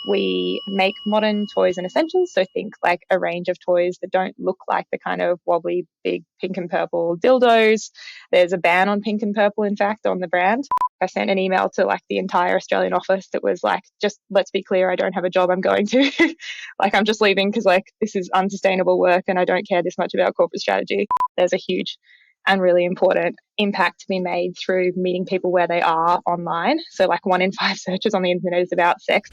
We make modern toys and essentials. So think like a range of toys that don't look like the kind of wobbly, big pink and purple dildos. There's a ban on pink and purple, in fact, on the brand. I sent an email to like the entire Australian office that was like, just let's be clear, I don't have a job I'm going to. Like, I'm just leaving because like this is unsustainable work and I don't care this much about corporate strategy. There's a huge and really important impact to be made through meeting people where they are online. So like 1 in 5 searches on the internet is about sex.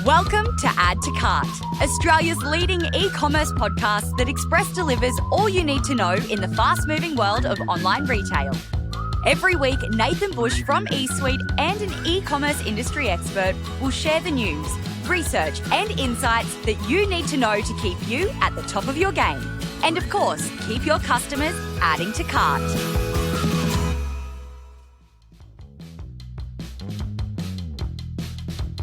Welcome to Add to Cart, Australia's leading e-commerce podcast that express delivers all you need to know in the fast-moving world of online retail. Every week, Nathan Bush from eSuite and an e-commerce industry expert will share the news, research and insights that you need to know to keep you at the top of your game. And of course, keep your customers adding to cart.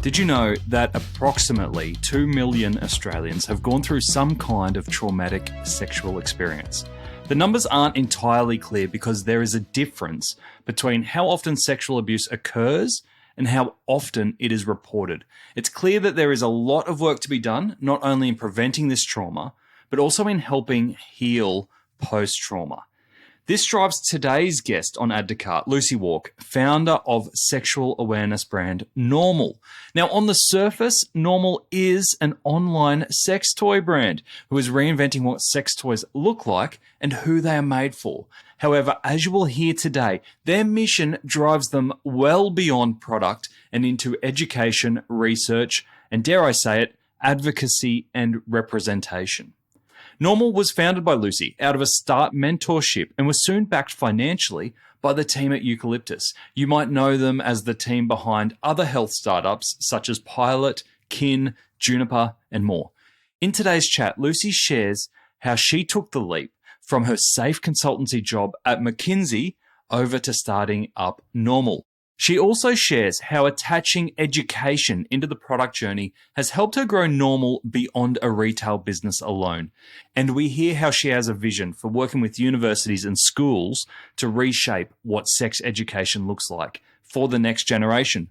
Did you know that approximately 2 million Australians have gone through some kind of traumatic sexual experience? The numbers aren't entirely clear because there is a difference between how often sexual abuse occurs and how often it is reported. It's clear that there is a lot of work to be done, not only in preventing this trauma, but also in helping heal post-trauma. This drives today's guest on Add to Cart, Lucy Wark, founder of sexual awareness brand Normal. Now, on the surface, Normal is an online sex toy brand who is reinventing what sex toys look like and who they are made for. However, as you will hear today, their mission drives them well beyond product and into education, research, and dare I say it, advocacy and representation. Normal was founded by Lucy out of a Start mentorship and was soon backed financially by the team at Eucalyptus. You might know them as the team behind other health startups such as Pilot, Kin, Juniper, and more. In today's chat, Lucy shares how she took the leap from her safe consultancy job at McKinsey over to starting up Normal. She also shares how attaching education into the product journey has helped her grow Normal beyond a retail business alone. And we hear how she has a vision for working with universities and schools to reshape what sex education looks like for the next generation.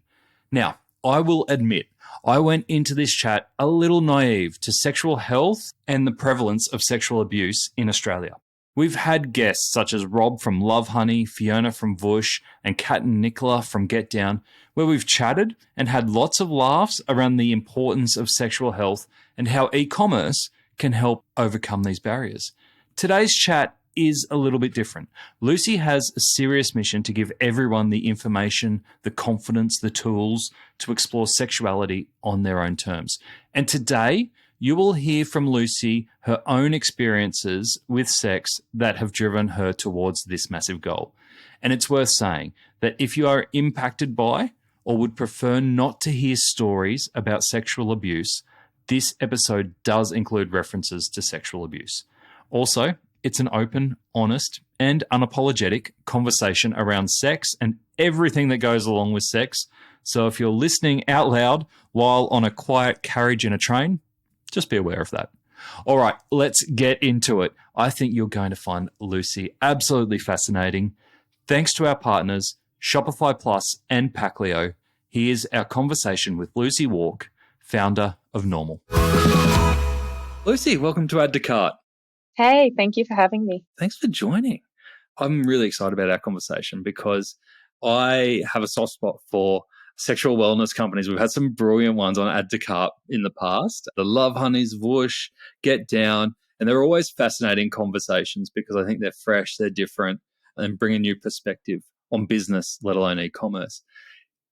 Now, I will admit, I went into this chat a little naive to sexual health and the prevalence of sexual abuse in Australia. We've had guests such as Rob from Love Honey, Fiona from Vush, and Kat and Nicola from Get Down, where we've chatted and had lots of laughs around the importance of sexual health and how e-commerce can help overcome these barriers. Today's chat is a little bit different. Lucy has a serious mission to give everyone the information, the confidence, the tools to explore sexuality on their own terms. And today, you will hear from Lucy her own experiences with sex that have driven her towards this massive goal. And it's worth saying that if you are impacted by or would prefer not to hear stories about sexual abuse, this episode does include references to sexual abuse. Also, it's an open, honest, and unapologetic conversation around sex and everything that goes along with sex. So if you're listening out loud while on a quiet carriage in a train, just be aware of that. All right, let's get into it. I think you're going to find Lucy absolutely fascinating. Thanks to our partners, Shopify Plus and Pacleo, here's our conversation with Lucy Wark, founder of Normal. Lucy, welcome to Add to Cart. Hey, thank you for having me. Thanks for joining. I'm really excited about our conversation because I have a soft spot for sexual wellness companies. We've had some brilliant ones on Add to Cart in the past. The Love Honeys, Vush, Get Down, and they're always fascinating conversations because I think they're fresh, they're different, and bring a new perspective on business, let alone e-commerce.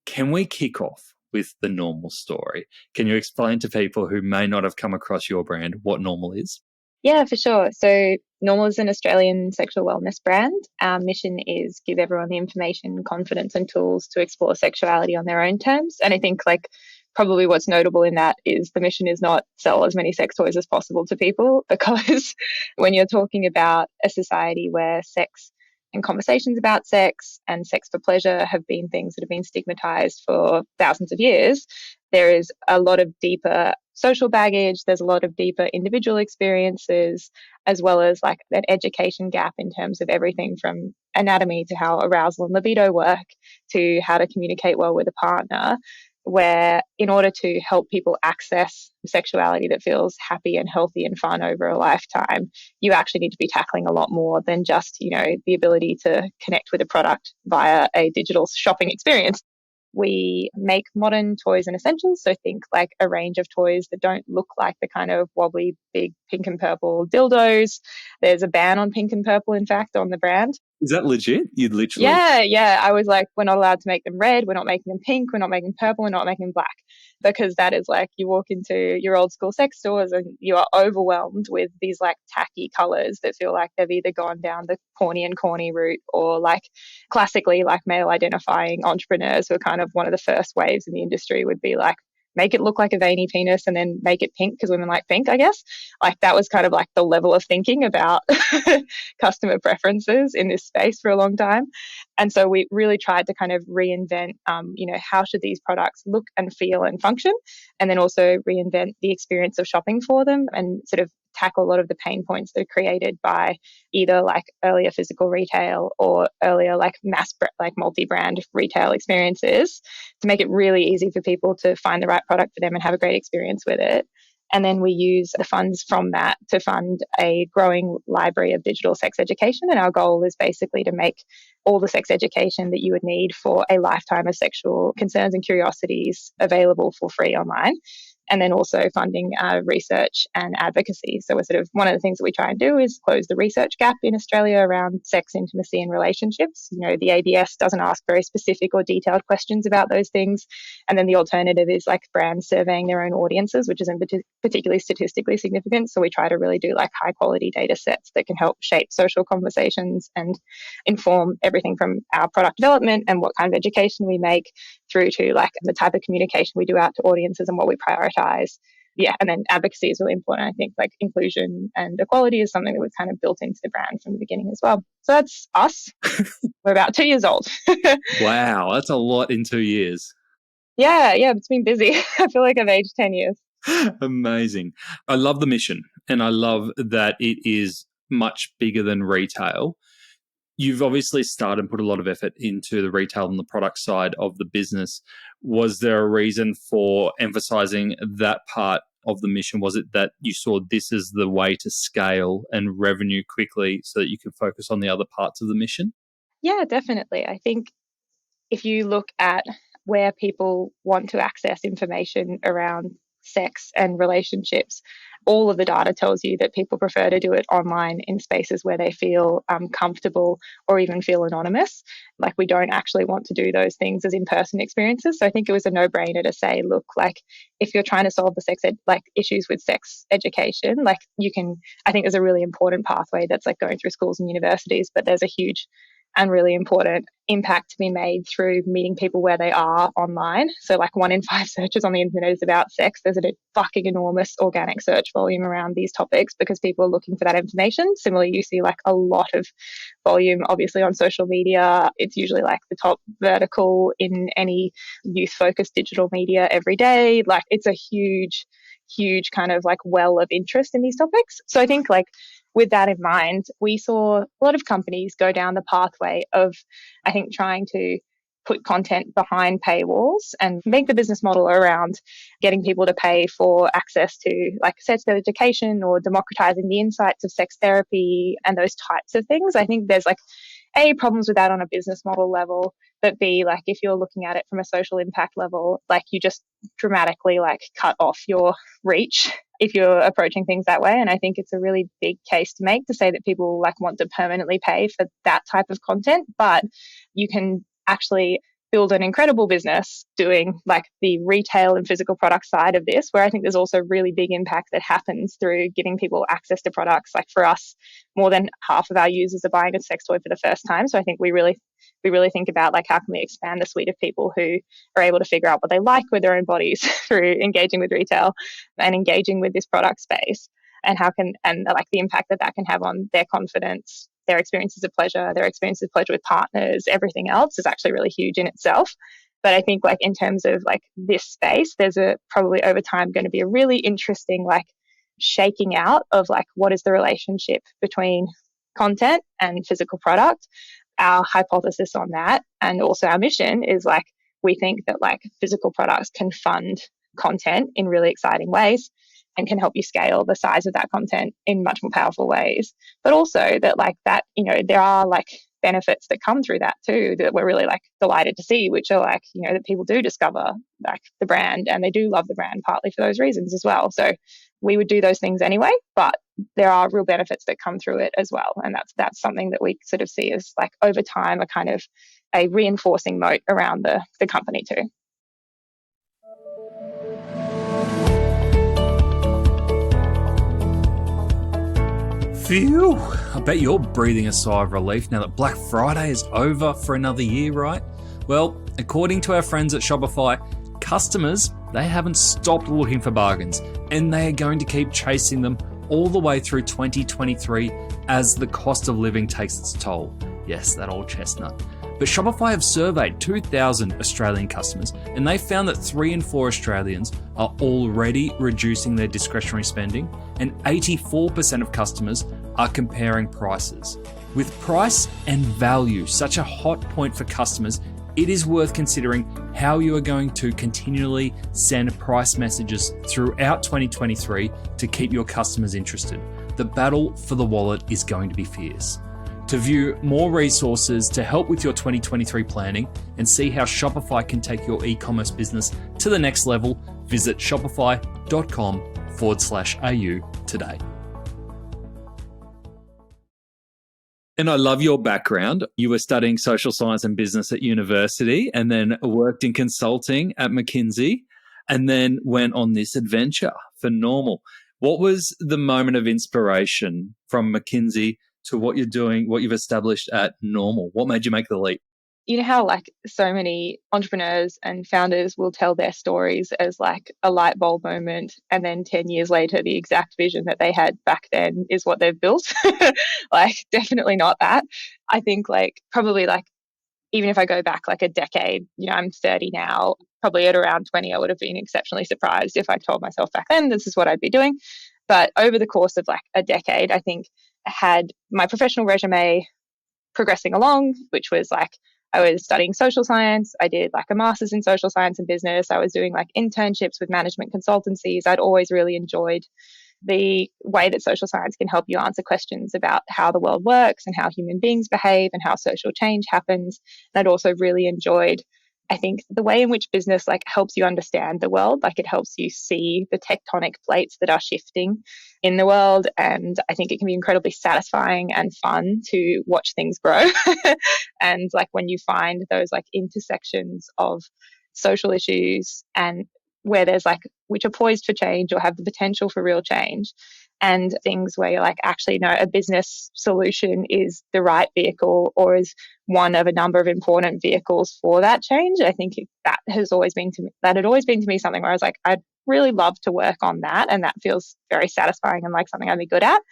Can we kick off with the Normal story? Can you explain to people who may not have come across your brand what Normal is? Yeah, for sure. So Normal is an Australian sexual wellness brand. Our mission is give everyone the information, confidence and tools to explore sexuality on their own terms. And I think like probably what's notable in that is the mission is not sell as many sex toys as possible to people, because when you're talking about a society where sex and conversations about sex and sex for pleasure have been things that have been stigmatized for thousands of years, there is a lot of deeper social baggage, there's a lot of deeper individual experiences, as well as like an education gap in terms of everything from anatomy to how arousal and libido work to how to communicate well with a partner, where in order to help people access sexuality that feels happy and healthy and fun over a lifetime, you actually need to be tackling a lot more than just, the ability to connect with a product via a digital shopping experience. We make modern toys and essentials. So think like a range of toys that don't look like the kind of wobbly, big pink and purple dildos. There's a ban on pink and purple, in fact, on the brand. Is that legit? You'd literally... Yeah. I was like, we're not allowed to make them red. We're not making them pink. We're not making them purple. We're not making them black. Because that is like, you walk into your old school sex stores and you are overwhelmed with these like tacky colors that feel like they've either gone down the porny and corny route, or like classically like male identifying entrepreneurs who are kind of one of the first waves in the industry would be like, make it look like a veiny penis and then make it pink because women like pink, I guess. Like that was kind of like the level of thinking about customer preferences in this space for a long time. And so we really tried to kind of reinvent, how should these products look and feel and function, and then also reinvent the experience of shopping for them and sort of tackle a lot of the pain points that are created by either like earlier physical retail or earlier like like multi-brand retail experiences, to make it really easy for people to find the right product for them and have a great experience with it. And then we use the funds from that to fund a growing library of digital sex education. And our goal is basically to make all the sex education that you would need for a lifetime of sexual concerns and curiosities available for free online. And then also funding research and advocacy. So we're sort of, one of the things that we try and do is close the research gap in Australia around sex, intimacy and relationships. The ABS doesn't ask very specific or detailed questions about those things. And then the alternative is like brands surveying their own audiences, which isn't particularly statistically significant. So we try to really do like high quality data sets that can help shape social conversations and inform everything from our product development and what kind of education we make through to like the type of communication we do out to audiences and what we prioritize. Yeah, and then advocacy is really important. I think like inclusion and equality is something that was kind of built into the brand from the beginning as well. So that's us. We're about 2 years old. Wow, that's a lot in 2 years. Yeah, it's been busy. I feel like I've aged 10 years. Amazing. I love the mission, and I love that it is much bigger than retail. You've obviously started and put a lot of effort into the retail and the product side of the business. Was there a reason for emphasizing that part of the mission? Was it that you saw this as the way to scale and revenue quickly so that you could focus on the other parts of the mission? Yeah, definitely. I think if you look at where people want to access information around sex and relationships, all of the data tells you that people prefer to do it online in spaces where they feel comfortable or even feel anonymous. Like we don't actually want to do those things as in-person experiences. So I think it was a no-brainer to say, look, like if you're trying to solve the issues with sex education, like I think there's a really important pathway that's like going through schools and universities, but there's a huge and really important impact to be made through meeting people where they are online. So like 1 in 5 searches on the internet is about sex. There's a fucking enormous organic search volume around these topics because people are looking for that information. Similarly, you see like a lot of volume, obviously on social media. It's usually like the top vertical in any youth-focused digital media every day. Like it's a huge kind of like well of interest in these topics. So I think like with that in mind, we saw a lot of companies go down the pathway of, I think, trying to put content behind paywalls and make the business model around getting people to pay for access to like sex education or democratizing the insights of sex therapy and those types of things. I think there's like A, problems with that on a business model level, but B, like if you're looking at it from a social impact level, like you just dramatically like cut off your reach if you're approaching things that way. And I think it's a really big case to make to say that people like want to permanently pay for that type of content, but you can actually build an incredible business doing like the retail and physical product side of this, where I think there's also really big impact that happens through giving people access to products. Like for us, more than half of our users are buying a sex toy for the first time. So I think we really think about like how can we expand the suite of people who are able to figure out what they like with their own bodies through engaging with retail and engaging with this product space, and like the impact that can have on their confidence, their experiences of pleasure, with partners, everything else is actually really huge in itself. But I think like in terms of like this space, there's probably over time going to be a really interesting like shaking out of like what is the relationship between content and physical product. Our hypothesis on that and also our mission is like we think that like physical products can fund content in really exciting ways and can help you scale the size of that content in much more powerful ways. But also that like that, there are like benefits that come through that too that we're really like delighted to see, which are like, that people do discover like the brand and they do love the brand partly for those reasons as well. So we would do those things anyway, but there are real benefits that come through it as well. And that's something that we sort of see as like over time a kind of a reinforcing moat around the company too. Phew! I bet you're breathing a sigh of relief now that Black Friday is over for another year, right? Well, according to our friends at Shopify, customers, they haven't stopped looking for bargains, and they are going to keep chasing them all the way through 2023 as the cost of living takes its toll. Yes, that old chestnut. But Shopify have surveyed 2,000 Australian customers, and they found that 3 in 4 Australians are already reducing their discretionary spending, and 84% of customers are comparing prices. With price and value such a hot point for customers, it is worth considering how you are going to continually send price messages throughout 2023 to keep your customers interested. The battle for the wallet is going to be fierce. To view more resources to help with your 2023 planning and see how Shopify can take your e-commerce business to the next level, visit shopify.com/au today. And I love your background. You were studying social science and business at university and then worked in consulting at McKinsey and then went on this adventure for Normal. What was the moment of inspiration from McKinsey to what you're doing, what you've established at Normal? What made you make the leap? You know how like so many entrepreneurs and founders will tell their stories as like a light bulb moment, and then 10 years later, the exact vision that they had back then is what they've built. Like definitely not that. I think like probably like even if I go back like a decade, I'm 30 now, probably at around 20, I would have been exceptionally surprised if I told myself back then this is what I'd be doing. But over the course of like a decade, I think I had my professional resume progressing along, which was like I was studying social science. I did like a master's in social science and business. I was doing like internships with management consultancies. I'd always really enjoyed the way that social science can help you answer questions about how the world works and how human beings behave and how social change happens. And I'd also really enjoyed, I think, the way in which business like helps you understand the world. Like it helps you see the tectonic plates that are shifting in the world. And I think it can be incredibly satisfying and fun to watch things grow. And like when you find those like intersections of social issues and where there's like, which are poised for change or have the potential for real change, and things where you're like, actually, no, a business solution is the right vehicle or is one of a number of important vehicles for that change. I think that had always been to me something where I was like, I'd really love to work on that. And that feels very satisfying and like something I'd be good at.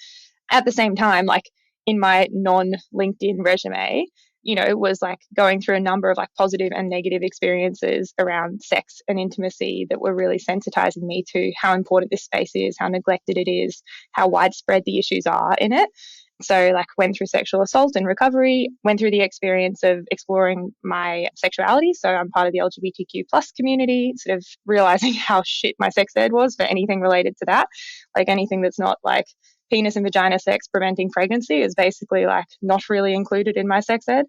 At the same time, like in my non-LinkedIn resume, was like going through a number of like positive and negative experiences around sex and intimacy that were really sensitizing me to how important this space is, how neglected it is, how widespread the issues are in it. So like went through sexual assault and recovery, went through the experience of exploring my sexuality. So I'm part of the LGBTQ plus community, sort of realizing how shit my sex ed was for anything related to that. Like anything that's not like penis and vagina sex preventing pregnancy is basically like not really included in my sex ed.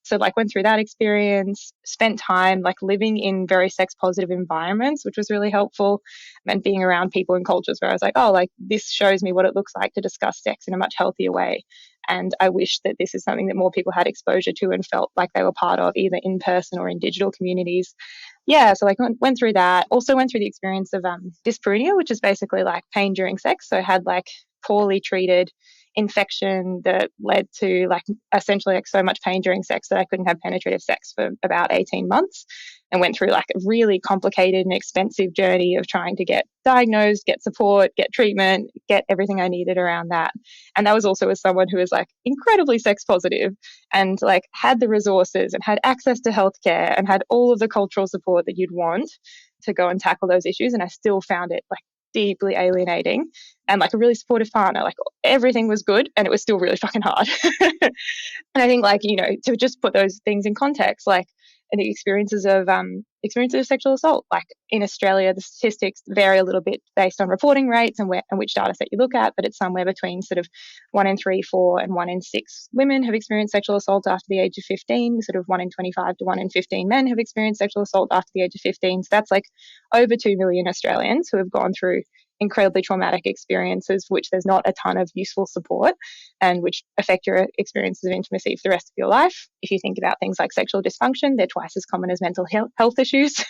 So like went through that experience, spent time like living in very sex positive environments, which was really helpful, and being around people and cultures where I was like, oh, like this shows me what it looks like to discuss sex in a much healthier way. And I wish that this is something that more people had exposure to and felt like they were part of, either in person or in digital communities. Yeah, so like went through that. Also went through the experience of dyspareunia, which is basically like pain during sex. So had like poorly treated infection that led to like essentially like so much pain during sex that I couldn't have penetrative sex for about 18 months, and went through like a really complicated and expensive journey of trying to get diagnosed, get support, get treatment, get everything I needed around that. And that was also as someone who was like incredibly sex positive and like had the resources and had access to healthcare and had all of the cultural support that you'd want to go and tackle those issues. And I still found it like deeply alienating, and like a really supportive partner, like everything was good and it was still really fucking hard. And I think like, to just put those things in context, like the experiences of sexual assault. Like in Australia, the statistics vary a little bit based on reporting rates and which data set you look at, but it's somewhere between sort of 1 in 3, 4, and 1 in 6 women have experienced sexual assault after the age of 15. Sort of 1 in 25 to 1 in 15 men have experienced sexual assault after the age of 15. So that's like over 2 million Australians who have gone through incredibly traumatic experiences, which there's not a ton of useful support, and which affect your experiences of intimacy for the rest of your life. If you think about things like sexual dysfunction, they're twice as common as mental health issues.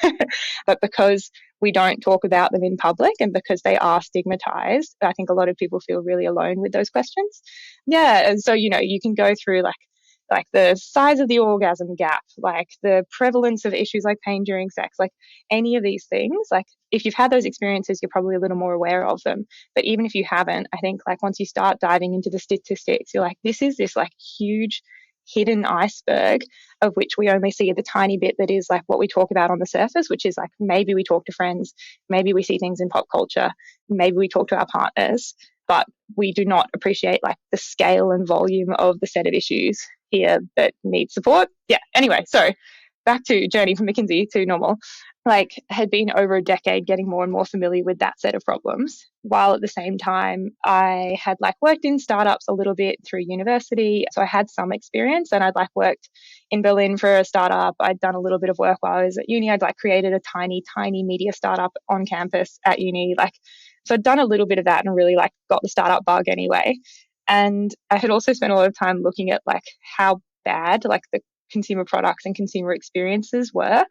But because we don't talk about them in public and because they are stigmatized, I think a lot of people feel really alone with those questions. Yeah. And so, you can go through like the size of the orgasm gap, like the prevalence of issues like pain during sex, like any of these things. Like if you've had those experiences, you're probably a little more aware of them. But even if you haven't, I think like once you start diving into the statistics, you're like, this is this like huge hidden iceberg of which we only see the tiny bit that is like what we talk about on the surface, which is like maybe we talk to friends, maybe we see things in pop culture, maybe we talk to our partners, but we do not appreciate like the scale and volume of the set of issues here that need support. Yeah. Anyway, so back to journey from McKinsey to normal. Like had been over a decade getting more and more familiar with that set of problems, while at the same time I had like worked in startups a little bit through university. So I had some experience, and I'd like worked in Berlin for a startup. I'd done a little bit of work while I was at uni. I'd like created a tiny media startup on campus at uni. So I'd done a little bit of that and really like got the startup bug anyway. And I had also spent a lot of time looking at like how bad like the consumer products and consumer experiences were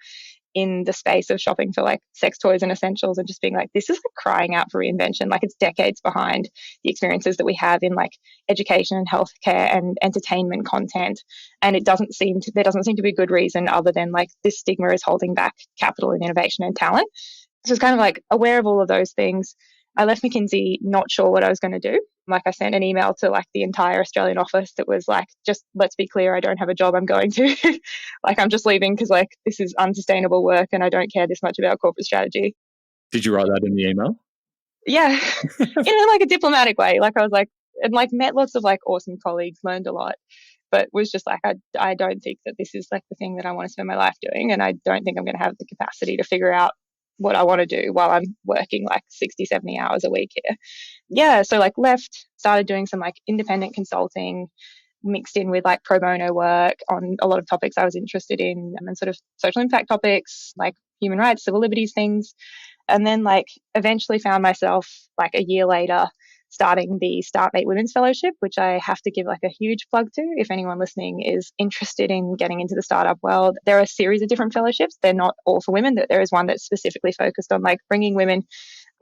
in the space of shopping for like sex toys and essentials, and just being like, this is like crying out for reinvention. Like it's decades behind the experiences that we have in like education and healthcare and entertainment content. And there doesn't seem to be a good reason other than like this stigma is holding back capital and innovation and talent. So it's kind of like aware of all of those things. I left McKinsey not sure what I was going to do. Like I sent an email to like the entire Australian office that was like, just let's be clear, I don't have a job I'm going to. Like I'm just leaving because like this is unsustainable work and I don't care this much about corporate strategy. Did you write that in the email? Yeah, in like a diplomatic way. Like I was like, and like met lots of like awesome colleagues, learned a lot, but was just like, I don't think that this is like the thing that I want to spend my life doing. And I don't think I'm going to have the capacity to figure out what I want to do while I'm working like 60, 70 hours a week here. Yeah. So like left, started doing some like independent consulting mixed in with like pro bono work on a lot of topics I was interested in, and sort of social impact topics like human rights, civil liberties things. And then like eventually found myself like a year later starting the Startmate Women's Fellowship, which I have to give like a huge plug to if anyone listening is interested in getting into the startup world. There are a series of different fellowships. They're not all for women. There is one that's specifically focused on like bringing women,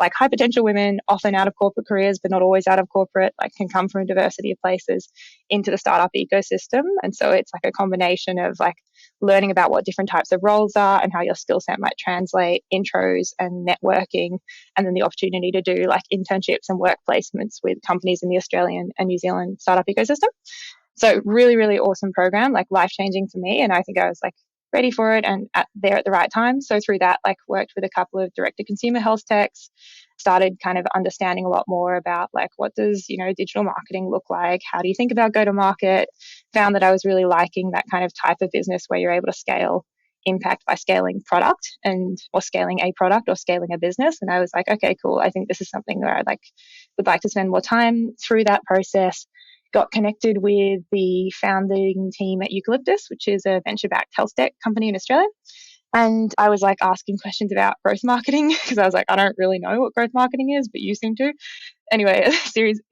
like high potential women, often out of corporate careers, but not always out of corporate, like can come from a diversity of places, into the startup ecosystem. And so it's like a combination of like learning about what different types of roles are and how your skill set might translate, intros and networking, and then the opportunity to do like internships and work placements with companies in the Australian and New Zealand startup ecosystem. So really, really awesome program, like life-changing for me. And I think I was like ready for it and there at the right time. So through that, like worked with a couple of direct-to-consumer health techs, started kind of understanding a lot more about like what does, digital marketing look like? How do you think about go-to-market? Found that I was really liking that kind of type of business where you're able to scale impact by scaling product or scaling a product or scaling a business. And I was like, okay, cool. I think this is something where I would like to spend more time through that process. Got connected with the founding team at Eucalyptus, which is a venture-backed health tech company in Australia. And I was like asking questions about growth marketing because I was like, I don't really know what growth marketing is, but you seem to. Anyway,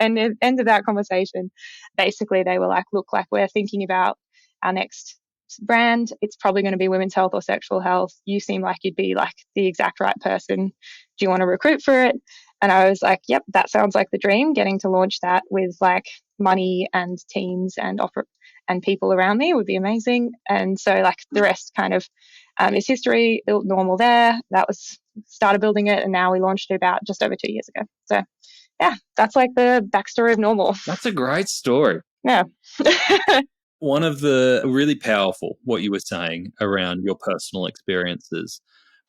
end of that conversation, basically they were like, look, like we're thinking about our next brand. It's probably going to be women's health or sexual health. You seem like you'd be like the exact right person. Do you want to recruit for it? And I was like, yep, that sounds like the dream. Getting to launch that with like money and teams and people around me would be amazing. And so like the rest kind of is history. Built Normal there. Started building it, and now we launched it about just over 2 years ago. So yeah, that's like the backstory of Normal. That's a great story. Yeah. One of the really powerful, what you were saying around your personal experiences,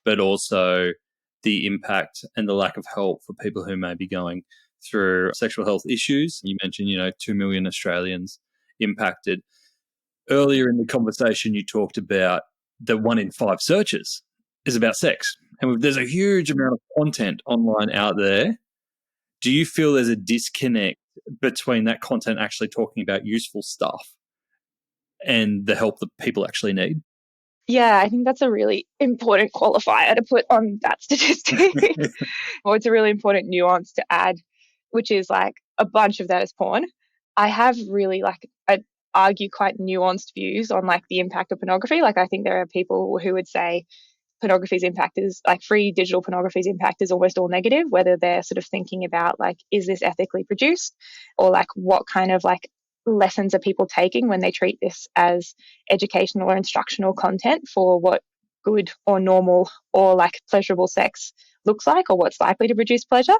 but also the impact and the lack of help for people who may be going through sexual health issues. You mentioned, 2 million Australians impacted. Earlier in the conversation, you talked about that 1 in 5 searches is about sex. And there's a huge amount of content online out there. Do you feel there's a disconnect between that content actually talking about useful stuff and the help that people actually need? Yeah, I think that's a really important qualifier to put on that statistic. Well, it's a really important nuance to add, which is like a bunch of that is porn. I have really I argue quite nuanced views on like the impact of pornography. Like I think there are people who would say pornography's impact is like free digital pornography's impact is almost all negative, whether they're sort of thinking about like, is this ethically produced, or like what kind of like lessons are people taking when they treat this as educational or instructional content for what good or normal or like pleasurable sex looks like, or what's likely to produce pleasure.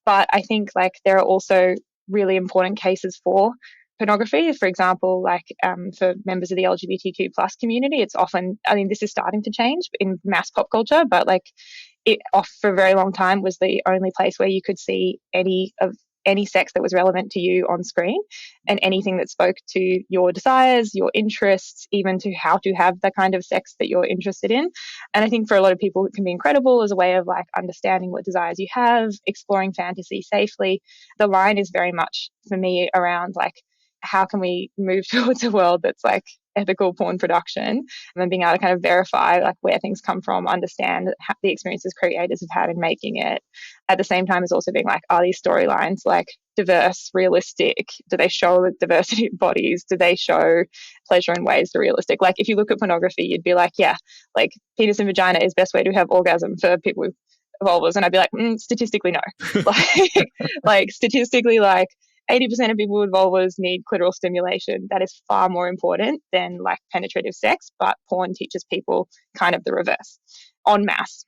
But I think like there are also really important cases for pornography. For example, like for members of the LGBTQ plus community, it's often, I mean, this is starting to change in mass pop culture, but like it off for a very long time was the only place where you could see any sex that was relevant to you on screen, and anything that spoke to your desires, your interests, even to how to have the kind of sex that you're interested in. And I think for a lot of people, it can be incredible as a way of like understanding what desires you have, exploring fantasy safely. The line is very much for me around like, how can we move towards a world that's like ethical porn production, and then being able to kind of verify like where things come from, understand the experiences creators have had in making it. At the same time as also being like, are these storylines like diverse, realistic? Do they show the diversity of bodies? Do they show pleasure in ways that are realistic? Like if you look at pornography, you'd be like, yeah, like penis and vagina is best way to have orgasm for people with vulvas. And I'd be like, statistically, no. like statistically, like 80% of people with vulvas need clitoral stimulation. That is far more important than like penetrative sex, but porn teaches people kind of the reverse en masse.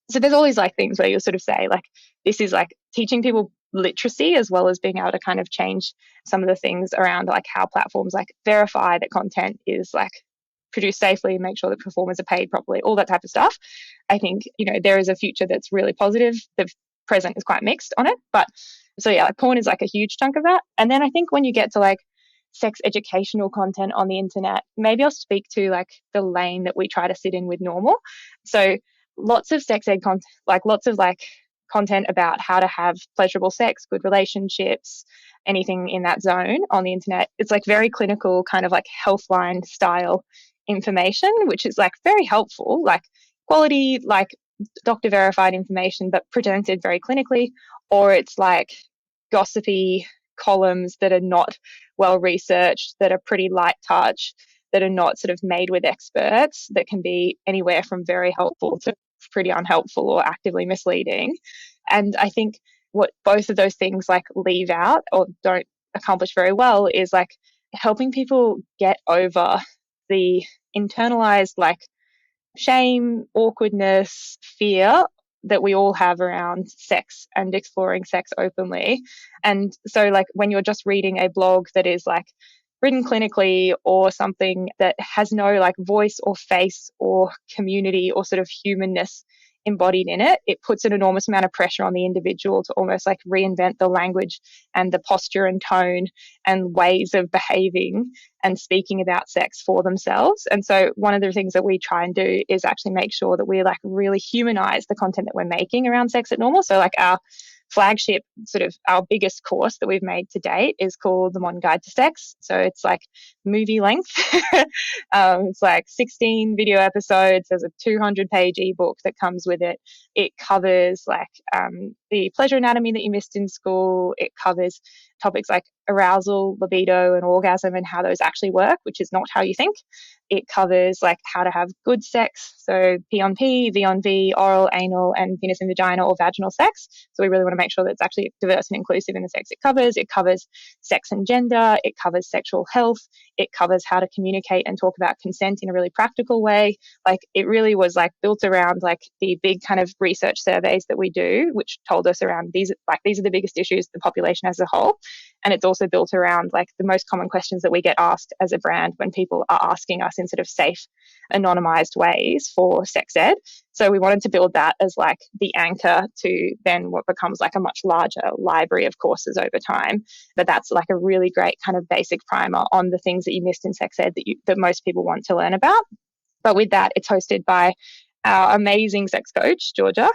So there's always like things where you'll sort of say like, this is like teaching people literacy as well as being able to kind of change some of the things around like how platforms like verify that content is like produced safely, make sure that performers are paid properly, all that type of stuff. I think, there is a future that's really positive. The present is quite mixed on it, but so yeah, like porn is like a huge chunk of that. And then I think when you get to like sex educational content on the internet, maybe I'll speak to like the lane that we try to sit in with normal. So lots of sex ed content, like lots of like content about how to have pleasurable sex, good relationships, anything in that zone on the internet. It's like very clinical kind of like healthline style information, which is like very helpful, like quality, like doctor verified information, but presented very clinically. Or it's like gossipy columns that are not well researched, that are pretty light touch, that are not sort of made with experts, that can be anywhere from very helpful to pretty unhelpful or actively misleading. And I think what both of those things like leave out or don't accomplish very well is like helping people get over the internalized like shame, awkwardness, fear that we all have around sex and exploring sex openly. And so like when you're just reading a blog that is like written clinically or something that has no like voice or face or community or sort of humanness embodied in it, it puts an enormous amount of pressure on the individual to almost like reinvent the language and the posture and tone and ways of behaving and speaking about sex for themselves. And so one of the things that we try and do is actually make sure that we like really humanize the content that we're making around sex at normal. So like our flagship, sort of our biggest course that we've made to date is called The Modern Guide to Sex. So it's like movie length. It's like 16 video episodes. There's a 200-page ebook that comes with it. It covers like the pleasure anatomy that you missed in school. It covers topics like arousal, libido, and orgasm and how those actually work, which is not how you think. It covers like how to have good sex, so P on P, V on V, oral, anal, and penis and vagina or vaginal sex. So we really want to make sure that it's actually diverse and inclusive in the sex it covers. It covers sex and gender. It covers sexual health. It covers how to communicate and talk about consent in a really practical way. Like it really was like built around like the big kind of research surveys that we do, which told us around these are the biggest issues the population as a whole. And it's also built around like the most common questions that we get asked as a brand when people are asking us in sort of safe, anonymized ways for sex ed. So we wanted to build that as like the anchor to then what becomes like a much larger library of courses over time. But that's like a really great kind of basic primer on the things that you missed in sex ed that most people want to learn about. But with that, it's hosted by our amazing sex coach, Georgia,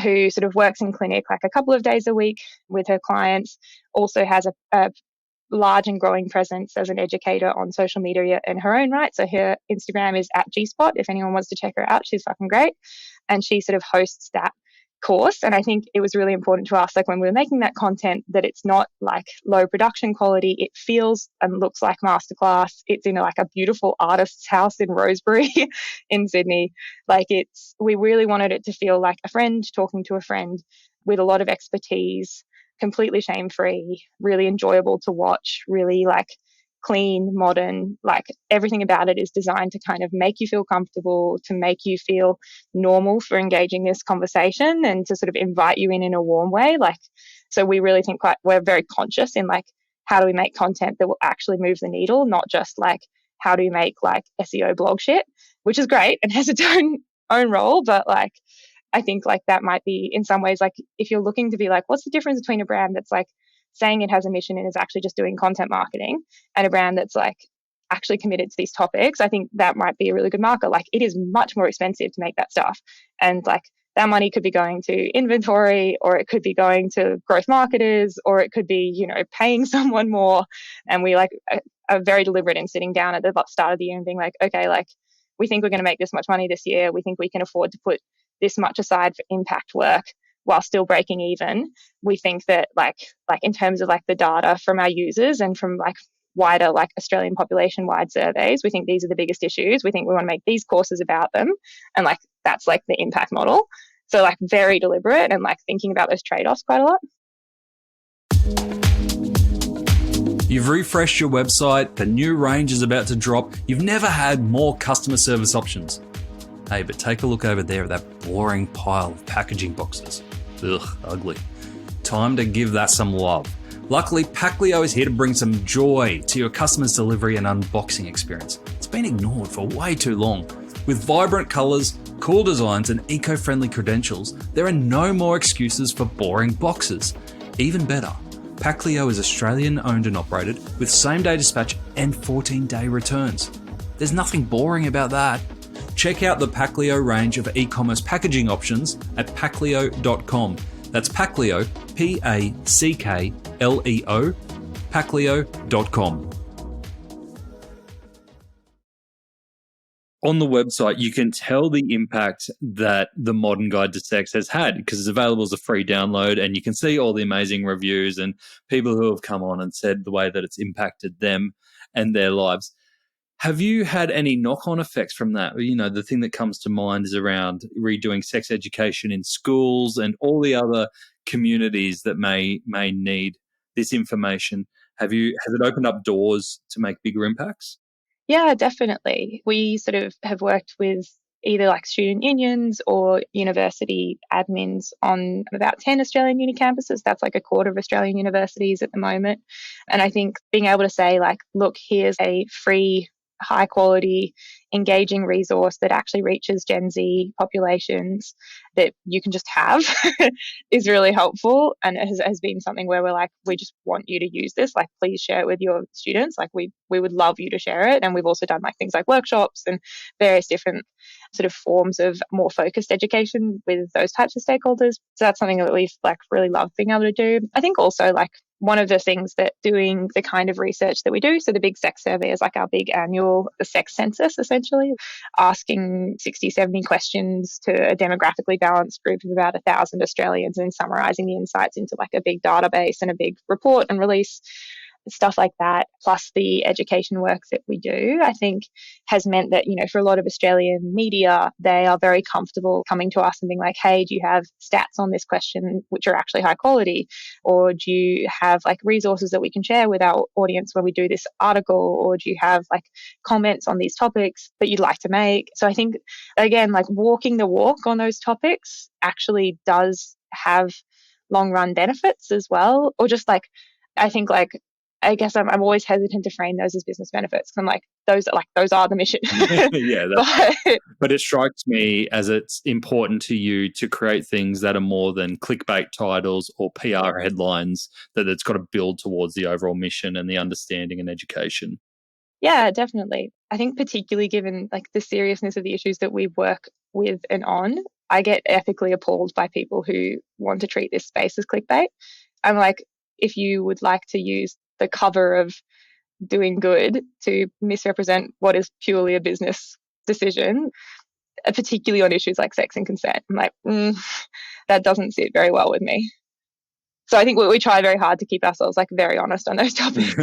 who sort of works in clinic like a couple of days a week with her clients, also has a large and growing presence as an educator on social media in her own right. So her Instagram is at gspot. If anyone wants to check her out, she's fucking great. And she sort of hosts that course. And I think it was really important to us, like when we were making that content, that it's not like low production quality. It feels and looks like masterclass. It's in like a beautiful artist's house in Rosebery in Sydney. Like we really wanted it to feel like a friend talking to a friend with a lot of expertise, completely shame-free, really enjoyable to watch, really like clean, modern, like everything about it is designed to kind of make you feel comfortable, to make you feel normal for engaging this conversation and to sort of invite you in a warm way. Like, so we really think we're very conscious in like, how do we make content that will actually move the needle, not just like, how do you make like SEO blog shit, which is great and has its own role, but like, I think like that might be in some ways, like if you're looking to be like, what's the difference between a brand that's like saying it has a mission and is actually just doing content marketing and a brand that's like actually committed to these topics? I think that might be a really good marker. Like it is much more expensive to make that stuff. And like that money could be going to inventory, or it could be going to growth marketers, or it could be, you know, paying someone more. And we like are very deliberate in sitting down at the start of the year and being like, okay, like we think we're going to make this much money this year. We think we can afford to put this much aside for impact work while still breaking even. We think that like in terms of like the data from our users and from like wider like Australian population wide surveys, we think these are the biggest issues. We think we want to make these courses about them, and like that's like the impact model. So like very deliberate and like thinking about those trade-offs quite a lot. You've refreshed your website, the new range is about to drop, you've never had more customer service options. Hey, but take a look over there at that boring pile of packaging boxes. Ugh, ugly. Time to give that some love. Luckily, Packlio is here to bring some joy to your customers' delivery and unboxing experience. It's been ignored for way too long. With vibrant colours, cool designs and eco-friendly credentials, there are no more excuses for boring boxes. Even better, Packlio is Australian owned and operated with same-day dispatch and 14-day returns. There's nothing boring about that. Check out the Packlio range of e-commerce packaging options at packlio.com. That's Packlio, Packleo, packlio.com. On the website, you can tell the impact that the Modern Guide to Sex has had because it's available as a free download, and you can see all the amazing reviews and people who have come on and said the way that it's impacted them and their lives. Have you had any knock-on effects from that? You know, the thing that comes to mind is around redoing sex education in schools and all the other communities that may need this information. Has it opened up doors to make bigger impacts? Yeah, definitely. We sort of have worked with either like student unions or university admins on about 10 Australian uni campuses. That's like a quarter of Australian universities at the moment. And I think being able to say like, look, here's a free, high quality, engaging resource that actually reaches Gen Z populations that you can just have is really helpful, and it has been something where we're like, we just want you to use this, like please share it with your students, like we would love you to share it. And we've also done like things like workshops and various different sort of forms of more focused education with those types of stakeholders. So that's something that we've like really loved being able to do. I think also like one of the things that doing the kind of research that we do, so the big sex survey is like our big annual, the sex census, essentially, asking 60, 70 questions to a demographically balanced group of about 1,000 Australians and summarising the insights into like a big database and a big report and release. Stuff like that, plus the education work that we do, I think has meant that, you know, for a lot of Australian media, they are very comfortable coming to us and being like, hey, do you have stats on this question which are actually high quality? Or do you have like resources that we can share with our audience when we do this article? Or do you have like comments on these topics that you'd like to make? So I think, again, like walking the walk on those topics actually does have long run benefits as well. Or just like, I think like, I guess I'm always hesitant to frame those as business benefits. I'm like, those are the mission. Yeah, but it strikes me as it's important to you to create things that are more than clickbait titles or PR headlines, that it's got to build towards the overall mission and the understanding and education. Yeah, definitely. I think particularly given like the seriousness of the issues that we work with and on, I get ethically appalled by people who want to treat this space as clickbait. I'm like, if you would like to use the cover of doing good to misrepresent what is purely a business decision, particularly on issues like sex and consent, I'm like, that doesn't sit very well with me. So I think we try very hard to keep ourselves like very honest on those topics.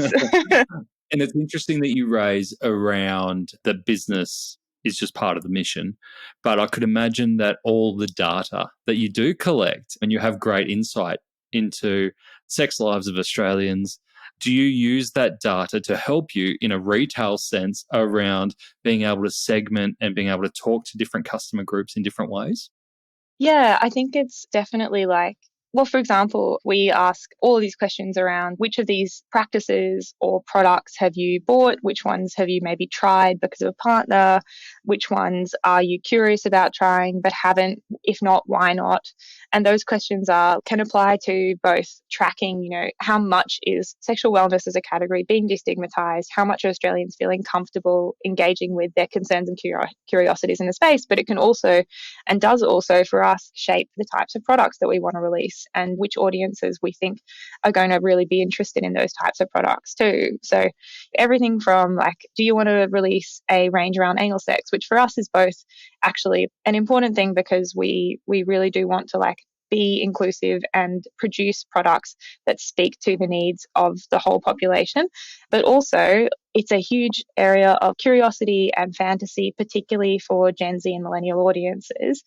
And it's interesting that you raise around the business is just part of the mission. But I could imagine that all the data that you do collect and you have great insight into sex lives of Australians, do you use that data to help you in a retail sense around being able to segment and being able to talk to different customer groups in different ways? Yeah, I think it's definitely like, well, for example, we ask all of these questions around which of these practices or products have you bought? Which ones have you maybe tried because of a partner? Which ones are you curious about trying but haven't? If not, why not? And those questions can apply to both tracking, how much is sexual wellness as a category being destigmatized? How much are Australians feeling comfortable engaging with their concerns and curiosities in the space? But it can also, and does also for us, shape the types of products that we want to release and which audiences we think are going to really be interested in those types of products too. So everything from like, do you want to release a range around anal sex, which for us is both actually an important thing because we really do want to like be inclusive and produce products that speak to the needs of the whole population. But also it's a huge area of curiosity and fantasy, particularly for Gen Z and millennial audiences.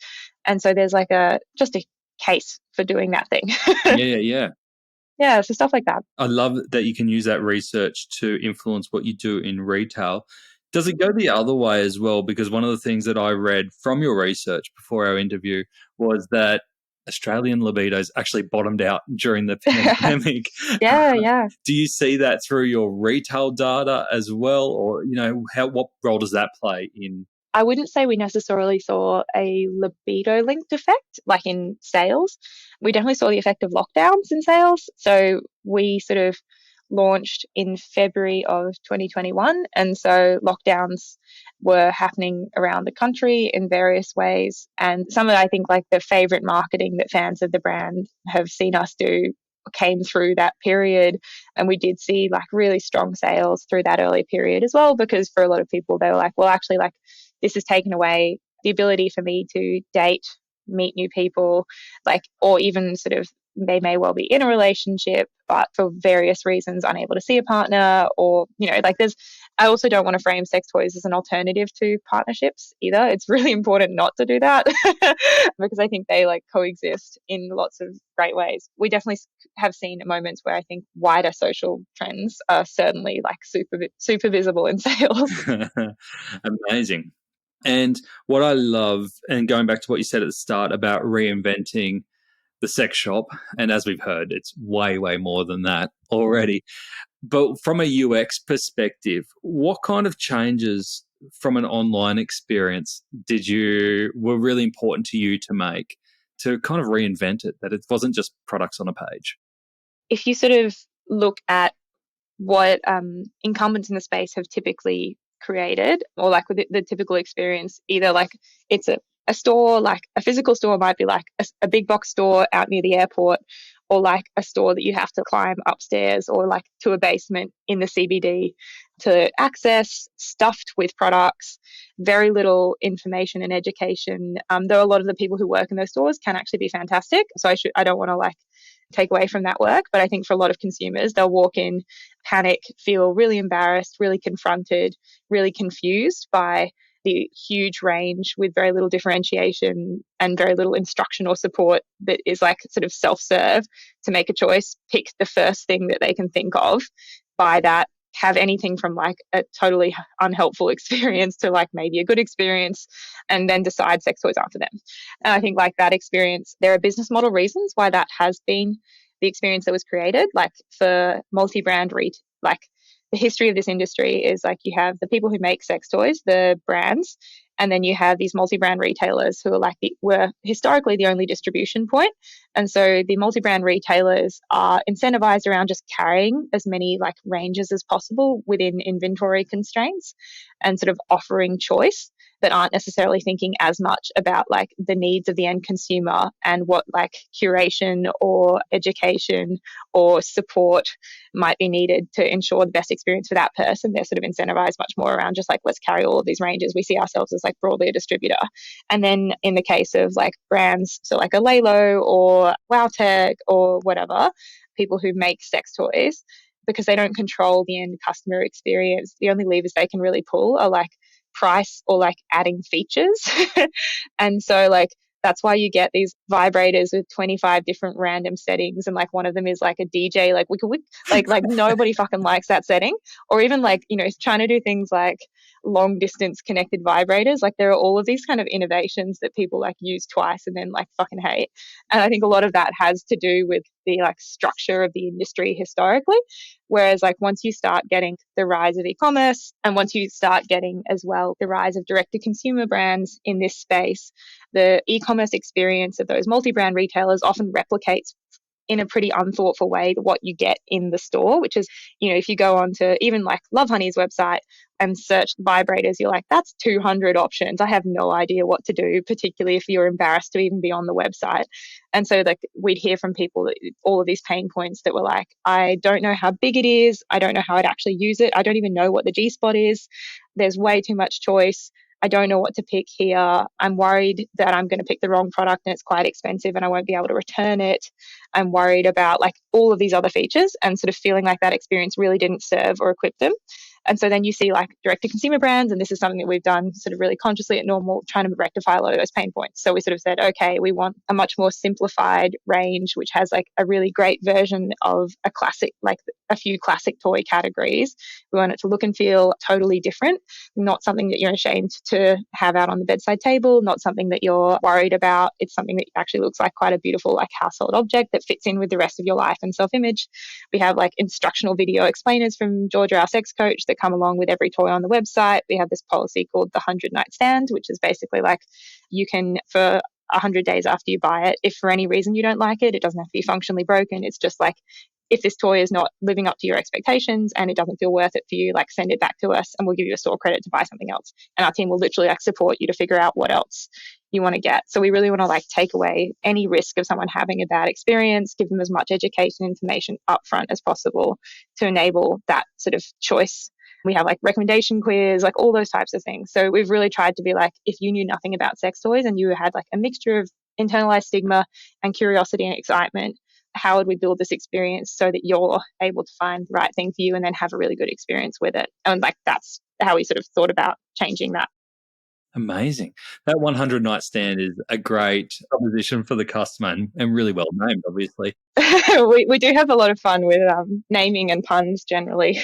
And so there's like just a case for doing that thing. Yeah. Yeah, so stuff like that. I love that you can use that research to influence what you do in retail. Does it go the other way as well? Because one of the things that I read from your research before our interview was that Australian libidos actually bottomed out during the pandemic. Yeah. Do you see that through your retail data as well? Or, what role does that play in? I wouldn't say we necessarily saw a libido linked effect, like in sales. We definitely saw the effect of lockdowns in sales. So we sort of launched in February of 2021. And so lockdowns were happening around the country in various ways. And some of, I think, like the favorite marketing that fans of the brand have seen us do came through that period. And we did see like really strong sales through that early period as well, because for a lot of people, they were like, well, actually, like this has taken away the ability for me to date, meet new people, like, or even sort of they may well be in a relationship, but for various reasons unable to see a partner, or, like I also don't want to frame sex toys as an alternative to partnerships either. It's really important not to do that because I think they like coexist in lots of great ways. We definitely have seen moments where I think wider social trends are certainly like super visible in sales. Amazing. And what I love, and going back to what you said at the start about reinventing the sex shop, and as we've heard, it's way, way more than that already. But from a UX perspective, what kind of changes from an online experience were really important to you to make to kind of reinvent it, that it wasn't just products on a page? If you sort of look at what incumbents in the space have typically created, or like with the typical experience, either like it's a store, like a physical store might be like a big box store out near the airport, or like a store that you have to climb upstairs or like to a basement in the CBD to access, stuffed with products, very little information and education. Though a lot of the people who work in those stores can actually be fantastic. So I don't want to like take away from that work. But I think for a lot of consumers, they'll walk in, panic, feel really embarrassed, really confronted, really confused by the huge range with very little differentiation and very little instruction or support that is like sort of self-serve to make a choice, pick the first thing that they can think of, buy that, have anything from like a totally unhelpful experience to like maybe a good experience, and then decide sex toys aren't for them. And I think like that experience, there are business model reasons why that has been the experience that was created. Like for multi-brand like the history of this industry is like you have the people who make sex toys, the brands, And then you have these multi-brand retailers who are like were historically the only distribution point. And so the multi-brand retailers are incentivized around just carrying as many like ranges as possible within inventory constraints and sort of offering choice, but aren't necessarily thinking as much about like the needs of the end consumer and what like curation or education or support might be needed to ensure the best experience for that person. They're sort of incentivized much more around just like, let's carry all of these ranges. We see ourselves as like broadly a distributor. And then in the case of like brands, so like a Lalo or WowTech or whatever, people who make sex toys, because they don't control the end customer experience, the only levers they can really pull are like price or like adding features. And so like that's why you get these vibrators with 25 different random settings, and like one of them is like a DJ like wick like nobody fucking likes that setting. Or even like, you know, trying to do things like long distance connected vibrators. Like there are all of these kind of innovations that people like use twice and then like fucking hate. And I think a lot of that has to do with the like structure of the industry historically. Whereas like once you start getting the rise of e-commerce, and once you start getting as well the rise of direct to consumer brands in this space, the e-commerce experience of those multi-brand retailers often replicates in a pretty unthoughtful way what you get in the store, which is, you know, if you go on to even like Lovehoney's website and search vibrators, you're like, that's 200 options. I have no idea what to do, particularly if you're embarrassed to even be on the website. And so like we'd hear from people that all of these pain points that were like, I don't know how big it is. I don't know how I'd actually use it. I don't even know what the G-spot is. There's way too much choice. I don't know what to pick here. I'm worried that I'm going to pick the wrong product and it's quite expensive and I won't be able to return it. I'm worried about like all of these other features, and sort of feeling like that experience really didn't serve or equip them. And so then you see like direct to consumer brands, and this is something that we've done sort of really consciously at Normal, trying to rectify a lot of those pain points. So we sort of said, okay, we want a much more simplified range, which has like a really great version of a classic, like a few classic toy categories. We want it to look and feel totally different, not something that you're ashamed to have out on the bedside table, not something that you're worried about. It's something that actually looks like quite a beautiful like household object that fits in with the rest of your life and self-image. We have like instructional video explainers from Georgia, our sex coach, that come along with every toy on the website. We have this policy called the 100-night stand, which is basically like you can, for 100 days after you buy it, if for any reason you don't like it, it doesn't have to be functionally broken. It's just like, if this toy is not living up to your expectations and it doesn't feel worth it for you, like send it back to us and we'll give you a store credit to buy something else. And our team will literally like support you to figure out what else you want to get. So we really want to like take away any risk of someone having a bad experience, give them as much education information upfront as possible to enable that sort of choice. We have like recommendation quiz, like all those types of things. So we've really tried to be like, if you knew nothing about sex toys and you had like a mixture of internalized stigma and curiosity and excitement, how would we build this experience so that you're able to find the right thing for you and then have a really good experience with it? And like that's how we sort of thought about changing that. Amazing. That 100-night stand is a great proposition for the customer and really well named, obviously. we do have a lot of fun with naming and puns generally.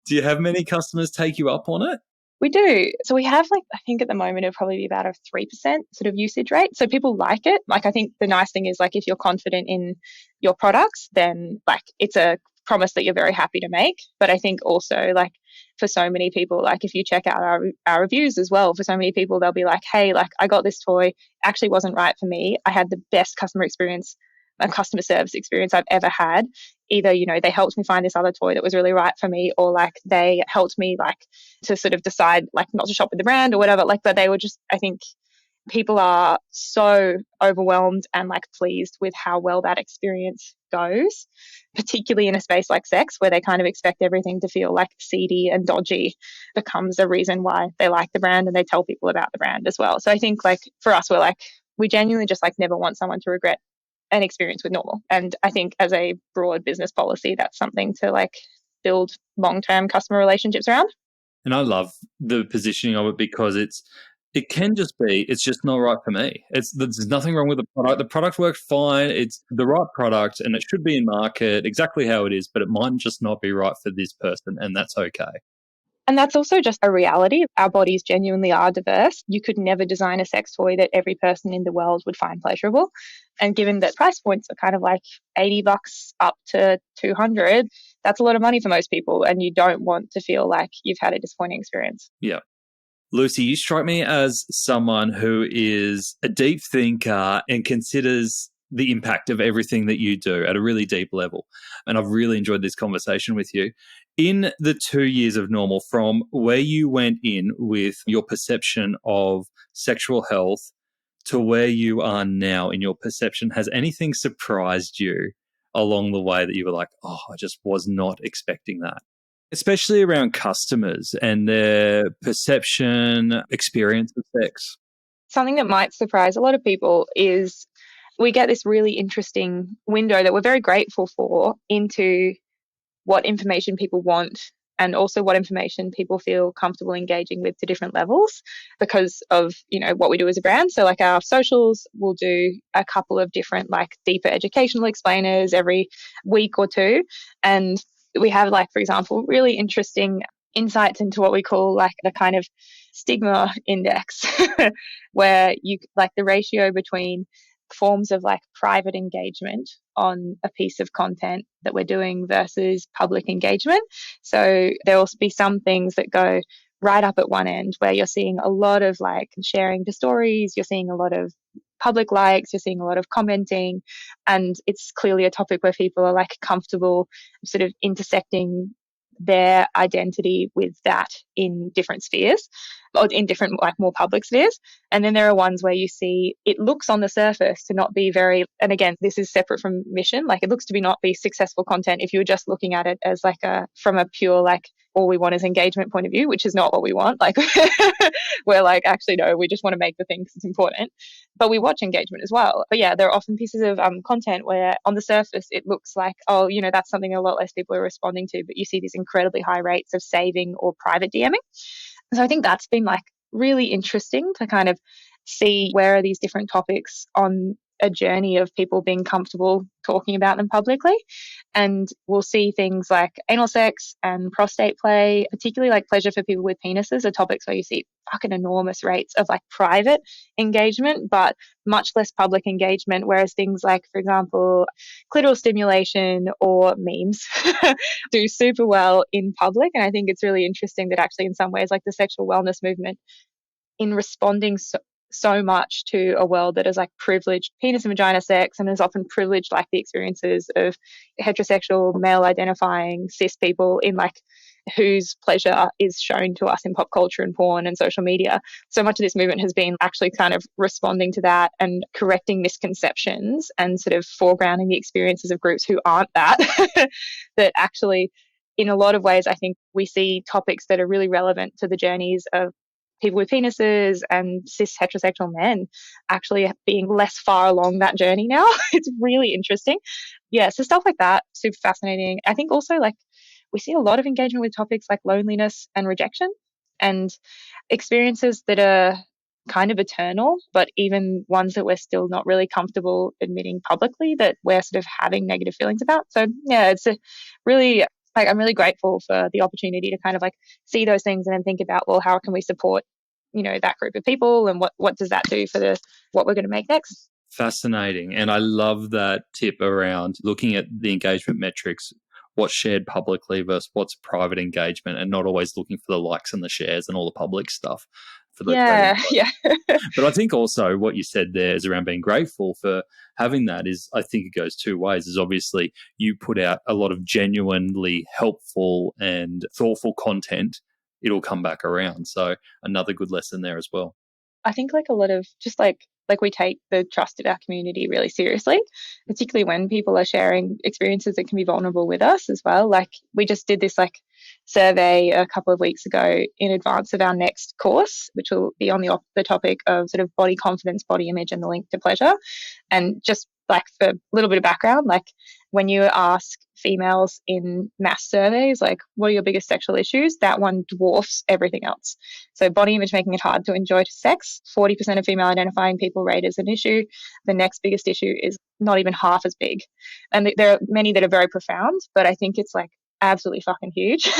Do you have many customers take you up on it? We do. So we have like, I think at the moment it'll probably be about a 3% sort of usage rate. So people like it. Like I think the nice thing is like if you're confident in your products, then like it's a promise that you're very happy to make. But I think also like for so many people, like if you check out our reviews as well, for so many people, they'll be like, hey, like I got this toy, actually wasn't right for me. I had the best customer service experience I've ever had. Either, you know, they helped me find this other toy that was really right for me, or like they helped me like to sort of decide like not to shop with the brand or whatever. Like, but they were just, I think people are so overwhelmed and like pleased with how well that experience goes, particularly in a space like sex where they kind of expect everything to feel like seedy and dodgy, becomes a reason why they like the brand and they tell people about the brand as well. So I think like for us, we're like, we genuinely just like never want someone to regret an experience with Normal. And I think as a broad business policy, that's something to like build long-term customer relationships around. And I love the positioning of it because it can just be, it's just not right for me. There's nothing wrong with the product. The product works fine. It's the right product and it should be in market exactly how it is, but it might just not be right for this person, and that's okay. And that's also just a reality. Our bodies genuinely are diverse. You could never design a sex toy that every person in the world would find pleasurable. And given that price points are kind of like $80 up to $200, that's a lot of money for most people. And you don't want to feel like you've had a disappointing experience. Yeah. Lucy, you strike me as someone who is a deep thinker and considers the impact of everything that you do at a really deep level. And I've really enjoyed this conversation with you. In the 2 years of Normal, from where you went in with your perception of sexual health to where you are now in your perception, has anything surprised you along the way that you were like, oh, I just was not expecting that? Especially around customers and their perception, experience of sex. Something that might surprise a lot of people is we get this really interesting window that we're very grateful for into what information people want and also what information people feel comfortable engaging with to different levels because of, what we do as a brand. So like our socials will do a couple of different like deeper educational explainers every week or two. And we have like, for example, really interesting insights into what we call like the kind of stigma index where you like the ratio between forms of like private engagement on a piece of content that we're doing versus public engagement. So there will be some things that go right up at one end where you're seeing a lot of like sharing to stories, you're seeing a lot of public likes, you're seeing a lot of commenting, and it's clearly a topic where people are like comfortable sort of intersecting their identity with that in different spheres or in different like more public spheres. And then there are ones where you see it looks on the surface to not be very, and again, this is separate from mission, like it looks to be not be successful content if you're just looking at it as like from a pure like all we want is engagement point of view, which is not what we want. Like we're like, actually, no, we just want to make the thing because it's important. But we watch engagement as well. But yeah, there are often pieces of content where on the surface it looks like, oh, that's something a lot less people are responding to, but you see these incredibly high rates of saving or private DMing. So I think that's been like really interesting to kind of see where are these different topics on a journey of people being comfortable talking about them publicly. And we'll see things like anal sex and prostate play, particularly like pleasure for people with penises, are topics where you see fucking enormous rates of like private engagement, but much less public engagement. Whereas things like, for example, clitoral stimulation or memes do super well in public. And I think it's really interesting that actually in some ways, like the sexual wellness movement, in responding so much to a world that is like privileged penis and vagina sex and is often privileged like the experiences of heterosexual male identifying cis people in like whose pleasure is shown to us in pop culture and porn and social media. So much of this movement has been actually kind of responding to that and correcting misconceptions and sort of foregrounding the experiences of groups who aren't that that actually in a lot of ways I think we see topics that are really relevant to the journeys of people with penises and cis heterosexual men actually being less far along that journey now. It's really interesting. Yeah, so stuff like that, super fascinating. I think also like we see a lot of engagement with topics like loneliness and rejection and experiences that are kind of eternal, but even ones that we're still not really comfortable admitting publicly that we're sort of having negative feelings about. So yeah, it's a really like I'm really grateful for the opportunity to kind of like see those things and then think about, well, how can we support, that group of people and what does that do for what we're going to make next? Fascinating. And I love that tip around looking at the engagement metrics, what's shared publicly versus what's private engagement, and not always looking for the likes and the shares and all the public stuff. For those yeah. But I think also what you said there is around being grateful for having that is, I think it goes two ways, is obviously you put out a lot of genuinely helpful and thoughtful content, it'll come back around. So another good lesson there as well. I think like a lot of just like we take the trust of our community really seriously, particularly when people are sharing experiences that can be vulnerable with us as well. Like we just did this like survey a couple of weeks ago in advance of our next course, which will be on the topic of sort of body confidence, body image, and the link to pleasure. And just like for a little bit of background, like when you ask females in mass surveys, like what are your biggest sexual issues, that one dwarfs everything else. So body image making it hard to enjoy sex, 40% of female identifying people rate as an issue. The next biggest issue is not even half as big. And there are many that are very profound, but I think it's like absolutely fucking huge.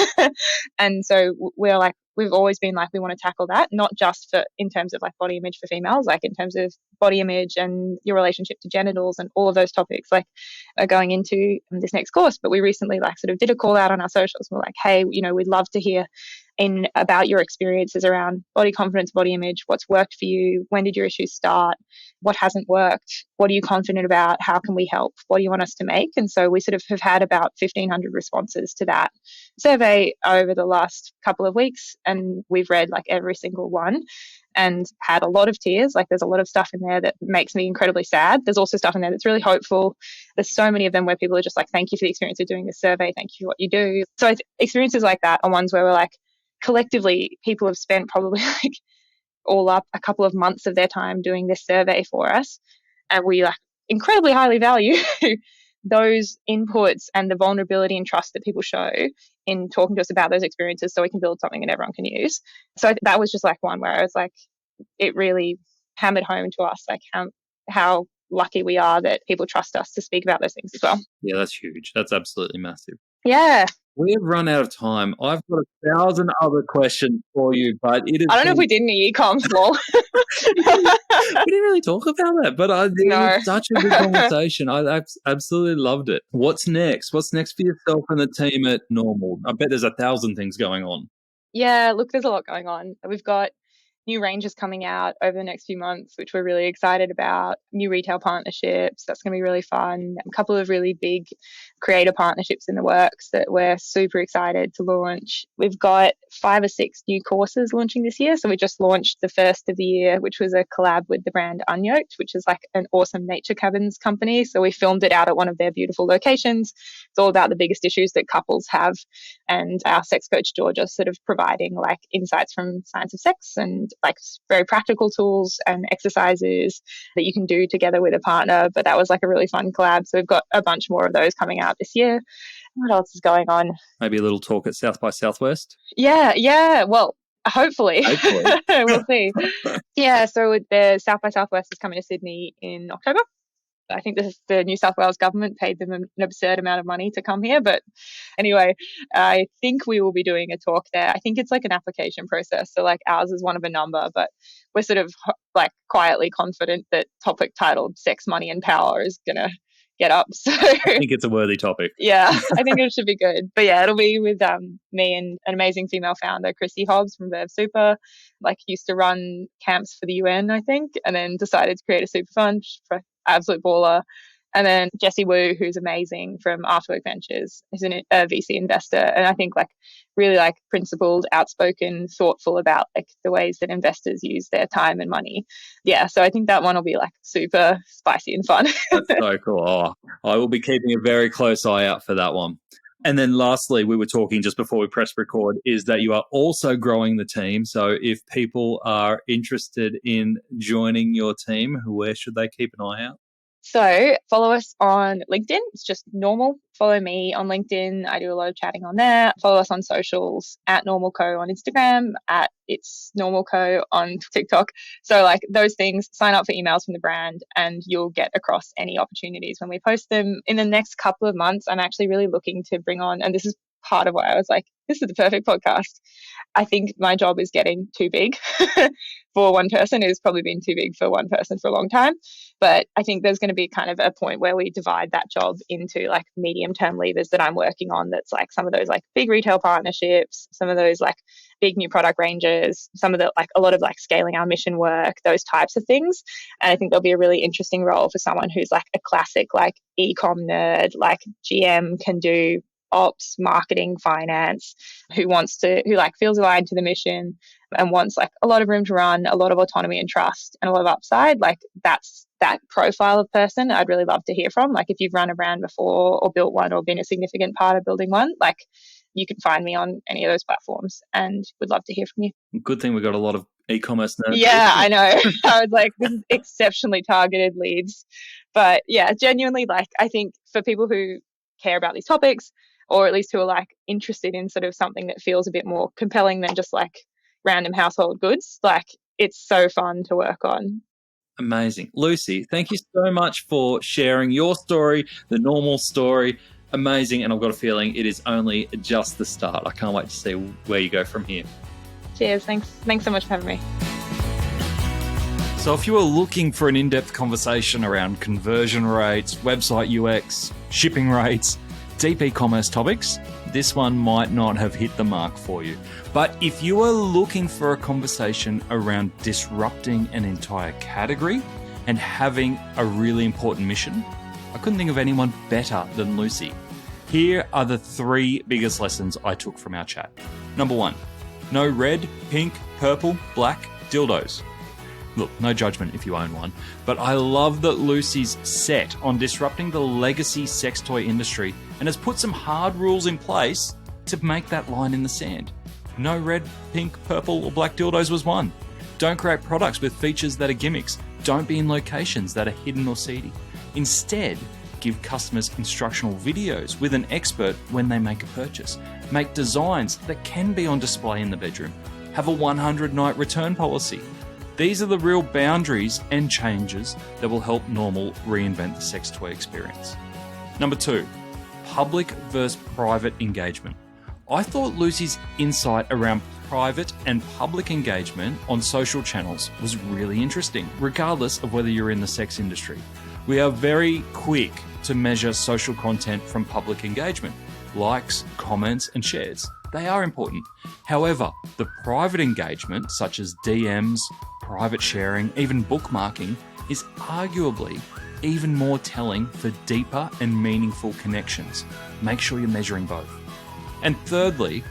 And so we've always been like, we want to tackle that, not just in terms of like body image for females, like in terms of body image and your relationship to genitals and all of those topics like are going into this next course. But we recently like sort of did a call out on our socials. We're like, hey, we'd love to hear about your experiences around body confidence, body image, what's worked for you, when did your issues start, what hasn't worked, what are you confident about, how can we help, what do you want us to make? And so we sort of have had about 1,500 responses to that survey over the last couple of weeks, and we've read like every single one and had a lot of tears. Like there's a lot of stuff in there that makes me incredibly sad. There's also stuff in there that's really hopeful. There's so many of them where people are just like, thank you for the experience of doing this survey, thank you for what you do. So experiences like that are ones where we're like, collectively, people have spent probably like all up a couple of months of their time doing this survey for us. And we like incredibly highly value those inputs and the vulnerability and trust that people show in talking to us about those experiences so we can build something that everyone can use. So that was just like one where I was like, it really hammered home to us like how lucky we are that people trust us to speak about those things as well. Yeah, that's huge. That's absolutely massive. Yeah. We have run out of time. I've got 1,000 other questions for you, but it is. I don't know if we did any e-coms, lol. We didn't really talk about that, but it was such a good conversation. I absolutely loved it. What's next? What's next for yourself and the team at Normal? I bet there's 1,000 things going on. Yeah, look, there's a lot going on. We've got new ranges coming out over the next few months, which we're really excited about. New retail partnerships, that's going to be really fun. A couple of really big creator partnerships in the works that we're super excited to launch. We've got 5 or 6 new courses launching this year. So we just launched the first of the year, which was a collab with the brand Unyoked, which is like an awesome nature cabins company. So we filmed it out at one of their beautiful locations. It's all about the biggest issues that couples have. And our sex coach, Georgia, sort of providing like insights from science of sex and like very practical tools and exercises that you can do together with a partner. But that was like a really fun collab. So we've got a bunch more of those coming out this year. What else is going on? Maybe a little talk at South by Southwest? Yeah. Well, hopefully. We'll see. Yeah, so the South by Southwest is coming to Sydney in October. I think the New South Wales government paid them an absurd amount of money to come here. But anyway, I think we will be doing a talk there. I think it's like an application process. So like ours is one of a number, but we're sort of like quietly confident that topic titled Sex, Money and Power is going to get up. So I think it's a worthy topic. Yeah, I think it should be good. But yeah, it'll be with me and an amazing female founder, Chrissy Hobbs from Verve Super. Like used to run camps for the UN, I think, and then decided to create a super fund for absolute baller. And then Jessie Wu, who's amazing from Afterwork Ventures, is a VC investor. And I think like really like principled, outspoken, thoughtful about like the ways that investors use their time and money. Yeah. So I think that one will be like super spicy and fun. That's so cool. Oh, I will be keeping a very close eye out for that one. And then lastly, we were talking just before we press record, is that you are also growing the team. So if people are interested in joining your team, where should they keep an eye out? So follow us on LinkedIn. It's just Normal. Follow me on LinkedIn. I do a lot of chatting on there. Follow us on socials at NormalCo on Instagram, at It's NormalCo on TikTok. So like those things, sign up for emails from the brand and you'll get across any opportunities when we post them. In the next couple of months, I'm actually really looking to bring on, and this is part of why I was like, this is the perfect podcast. I think my job is getting too big for one person. It's probably been too big for one person for a long time. But I think there's going to be kind of a point where we divide that job into like medium-term levers that I'm working on. That's like some of those like big retail partnerships, some of those like big new product ranges, some of the like a lot of like scaling our mission work, those types of things. And I think there'll be a really interesting role for someone who's like a classic like e-com nerd, like GM, can do ops, marketing, finance, who like feels aligned to the mission and wants like a lot of room to run, a lot of autonomy and trust and a lot of upside. Like that's that profile of person I'd really love to hear from. Like if you've run a brand before or built one or been a significant part of building one, like you can find me on any of those platforms and would love to hear from you. Good thing we got a lot of e-commerce nerds. Yeah, I know. I was like, this is exceptionally targeted leads. But yeah, genuinely, like I think for people who care about these topics, or at least who are like interested in sort of something that feels a bit more compelling than just like random household goods, like it's so fun to work on. Amazing. Lucy, thank you so much for sharing your story, the Normal story. Amazing. And I've got a feeling it is only just the start. I can't wait to see where you go from here. Cheers. Thanks so much for having me. So So if you are looking for an in-depth conversation around conversion rates, website UX, shipping rates, deep e-commerce topics, this one might not have hit the mark for you. But if you are looking for a conversation around disrupting an entire category and having a really important mission, I couldn't think of anyone better than Lucy. Here are the 3 biggest lessons I took from our chat. Number 1, no red, pink, purple, black dildos. Look, no judgment if you own one, but I love that Lucy's set on disrupting the legacy sex toy industry and has put some hard rules in place to make that line in the sand. No red, pink, purple, or black dildos was one. Don't create products with features that are gimmicks. Don't be in locations that are hidden or seedy. Instead, give customers instructional videos with an expert when they make a purchase. Make designs that can be on display in the bedroom. Have a 100-night return policy. These are the real boundaries and changes that will help Normal reinvent the sex toy experience. Number 2, public versus private engagement. I thought Lucy's insight around private and public engagement on social channels was really interesting, regardless of whether you're in the sex industry. We are very quick to measure social content from public engagement, likes, comments, and shares. They are important. However, the private engagement, such as DMs, private sharing, even bookmarking, is arguably even more telling for deeper and meaningful connections. Make sure you're measuring both. And thirdly,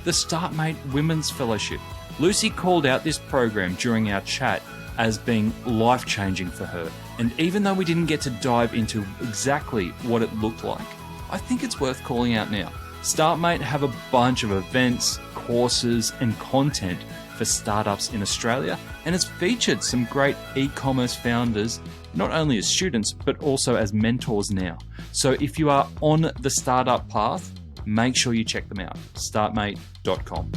the Startmate Women's Fellowship. Lucy called out this program during our chat as being life-changing for her. And even though we didn't get to dive into exactly what it looked like, I think it's worth calling out now. Startmate have a bunch of events, courses, and content for startups in Australia, and it's featured some great e-commerce founders, not only as students, but also as mentors now. So if you are on the startup path, make sure you check them out, startmate.com.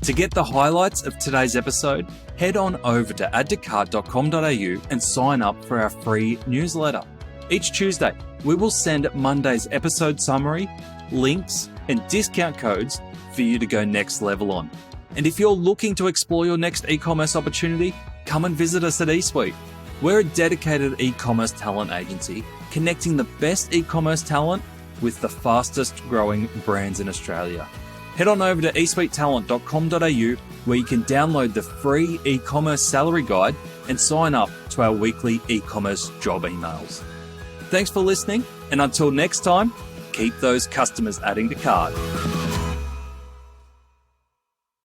To get the highlights of today's episode, head on over to addtocart.com.au and sign up for our free newsletter. Each Tuesday, we will send Monday's episode summary, links, and discount codes for you to go next level on. And if you're looking to explore your next e-commerce opportunity, come and visit us at eSuite. We're a dedicated e-commerce talent agency connecting the best e-commerce talent with the fastest growing brands in Australia. Head on over to eSuitetalent.com.au where you can download the free e-commerce salary guide and sign up to our weekly e-commerce job emails. Thanks for listening, and until next time, keep those customers adding to cart.